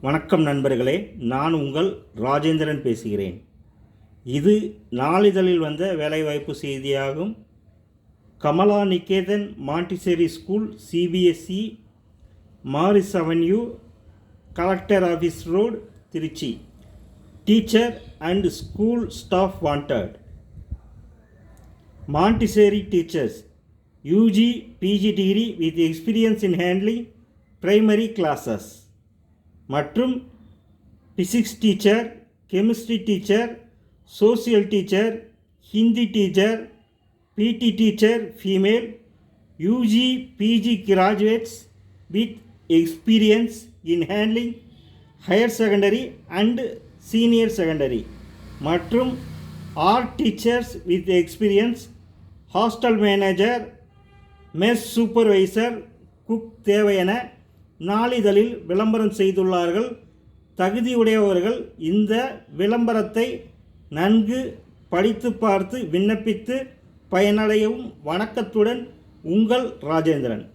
வணக்கம் நண்பர்களே, நான் உங்கள் ராஜேந்திரன் பேசுகிறேன். இது நாளிதழில் வந்த வேலைவாய்ப்பு செய்தியாகும். Kamala Niketan Montessori school CBSE, Maris avenue, collector office road, Trichy. Teacher and school staff wanted. Montessori teachers, UG PG degree with experience in handling primary classes மற்றும் physics teacher, chemistry teacher, social teacher, Hindi teacher, PT teacher female, UG PG graduates with experience in handling higher secondary and senior secondary மற்றும் art teachers with experience, hostel manager, mess supervisor, cook தேவை என நாளிதழில் விளம்பரம் செய்துள்ளார்கள். தகுதியுடையவர்கள் இந்த விளம்பரத்தை நன்கு படித்து பார்த்து விண்ணப்பித்து பயனடையவும். வணக்கத்துடன் உங்கள் ராஜேந்திரன்.